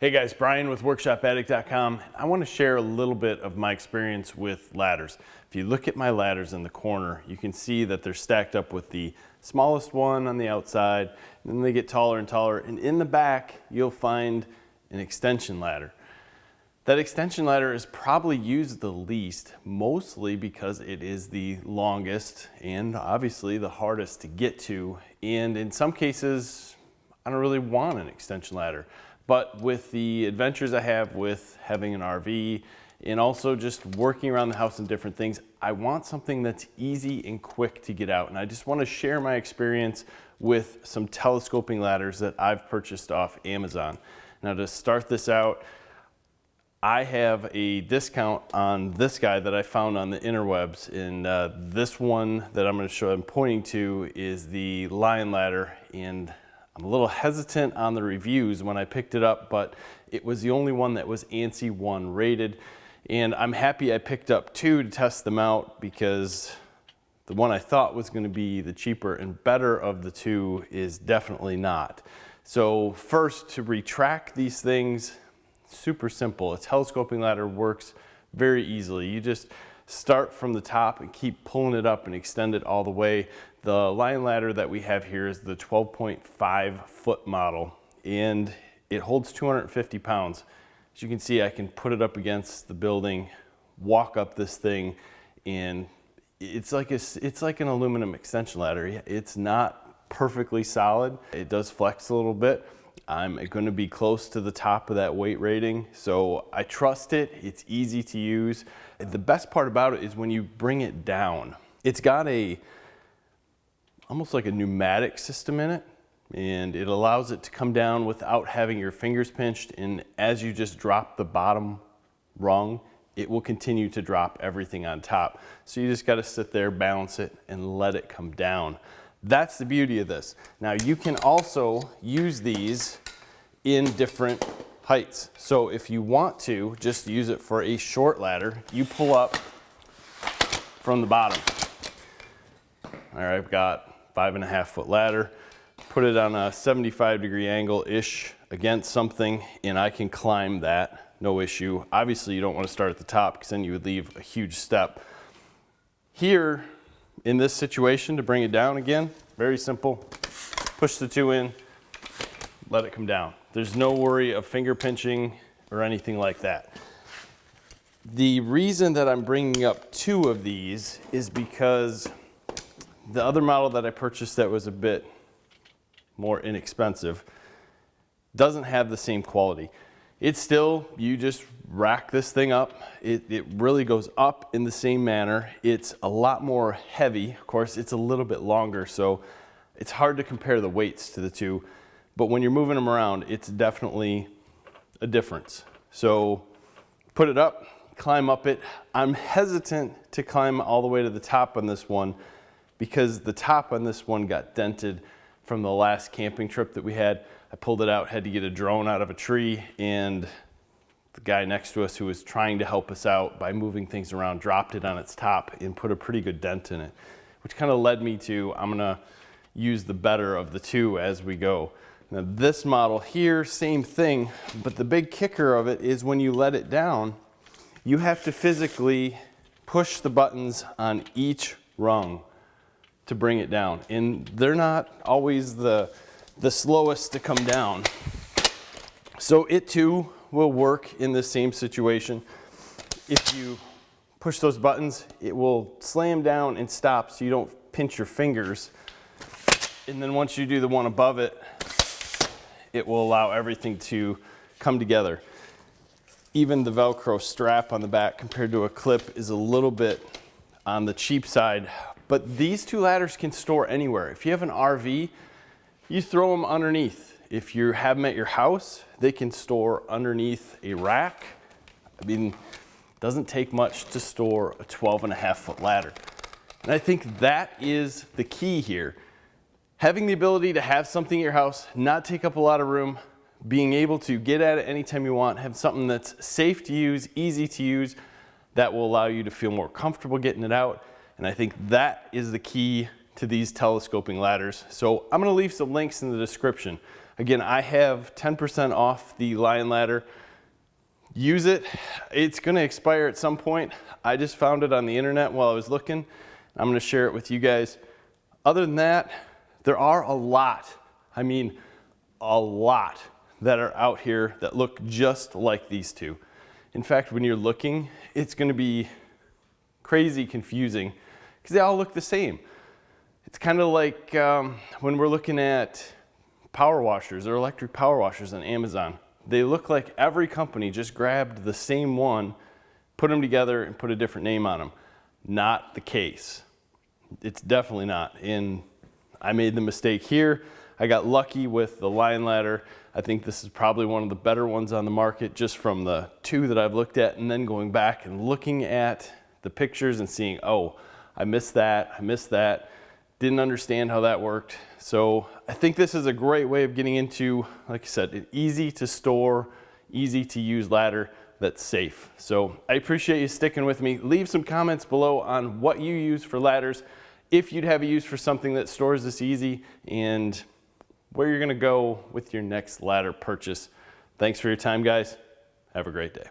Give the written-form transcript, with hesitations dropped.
Hey guys, Brian with WorkshopAddict.com. I want to share a little bit of my experience with ladders. If you look at my ladders in the corner, you can see that they're stacked up with the smallest one on the outside, and then they get taller and taller, and in the back you'll find an extension ladder. That extension ladder is probably used the least, mostly because it is the longest and obviously the hardest to get to, and in some cases I don't really want an extension ladder. But with the adventures I have with having an RV and also just working around the house and different things, I want something that's easy and quick to get out. And I just want to share my experience with some telescoping ladders that I've purchased off Amazon. Now to start this out, I have a discount on this guy that I found on the interwebs, and this one that I'm pointing to is the Lionladder, and I'm a little hesitant on the reviews when I picked it up, but it was the only one that was ANSI 1 rated, and I'm happy I picked up two to test them out because the one I thought was going to be the cheaper and better of the two is definitely not. So first, to retract these things, super simple. A telescoping ladder works very easily. You just start from the top and keep pulling it up and extend it all the way. The Lionladder that we have here is the 12.5 foot model, and it holds 250 pounds. As you can see, I can put it up against the building, walk up this thing, and it's like an aluminum extension ladder. It's not perfectly solid. It does flex a little bit. I'm going to be close to the top of that weight rating, so I trust it. It's easy to use. The best part about it is when you bring it down, it's got almost like a pneumatic system in it, and it allows it to come down without having your fingers pinched, and as you just drop the bottom rung, it will continue to drop everything on top. So you just got to sit there, balance it, and let it come down. That's the beauty of this. Now you can also use these in different heights. So if you want to just use it for a short ladder, you pull up from the bottom. All right, I've got 5.5 foot ladder, put it on a 75-degree angle-ish against something, and I can climb that, no issue. Obviously you don't want to start at the top because then you would leave a huge step. Here, in this situation, to bring it down again, very simple. Push the two in, let it come down. There's no worry of finger pinching or anything like that. The reason that I'm bringing up two of these is because the other model that I purchased that was a bit more inexpensive doesn't have the same quality. It's still, you just rack this thing up. It really goes up in the same manner. It's a lot more heavy. Of course, it's a little bit longer, so it's hard to compare the weights to the two. But when you're moving them around, it's definitely a difference. So put it up, climb up it. I'm hesitant to climb all the way to the top on this one because the top on this one got dented from the last camping trip that we had. I pulled it out, had to get a drone out of a tree, and the guy next to us who was trying to help us out by moving things around dropped it on its top and put a pretty good dent in it, which kind of led me to, I'm gonna use the better of the two as we go. Now this model here, same thing, but the big kicker of it is when you let it down, you have to physically push the buttons on each rung to bring it down, and they're not always the slowest to come down. So it too will work in the same situation. If you push those buttons, it will slam down and stop so you don't pinch your fingers. And then once you do the one above it, it will allow everything to come together. Even the Velcro strap on the back compared to a clip is a little bit on the cheap side, but these two ladders can store anywhere. If you have an RV, you throw them underneath. If you have them at your house, they can store underneath a rack. I mean, it doesn't take much to store a 12.5 foot ladder. And I think that is the key here. Having the ability to have something at your house, not take up a lot of room, being able to get at it anytime you want, have something that's safe to use, easy to use, that will allow you to feel more comfortable getting it out. And I think that is the key to these telescoping ladders. So I'm going to leave some links in the description. Again, I have 10% off the Lionladder. Use it. It's going to expire at some point. I just found it on the internet while I was looking. I'm going to share it with you guys. Other than that, there are a lot, I mean a lot, that are out here that look just like these two. In fact, when you're looking, it's going to be crazy confusing because they all look the same. It's kind of like when we're looking at power washers or electric power washers on Amazon. They look like every company just grabbed the same one, put them together, and put a different name on them. Not the case. It's definitely not. And I made the mistake here. I got lucky with the Lionladder. I think this is probably one of the better ones on the market just from the two that I've looked at, and then going back and looking at the pictures and seeing, oh, I missed that, didn't understand how that worked. So I think this is a great way of getting into, like I said, an easy to store, easy to use ladder that's safe. So I appreciate you sticking with me. Leave some comments below on what you use for ladders, if you'd have a use for something that stores this easy, and where you're gonna go with your next ladder purchase. Thanks for your time, guys. Have a great day.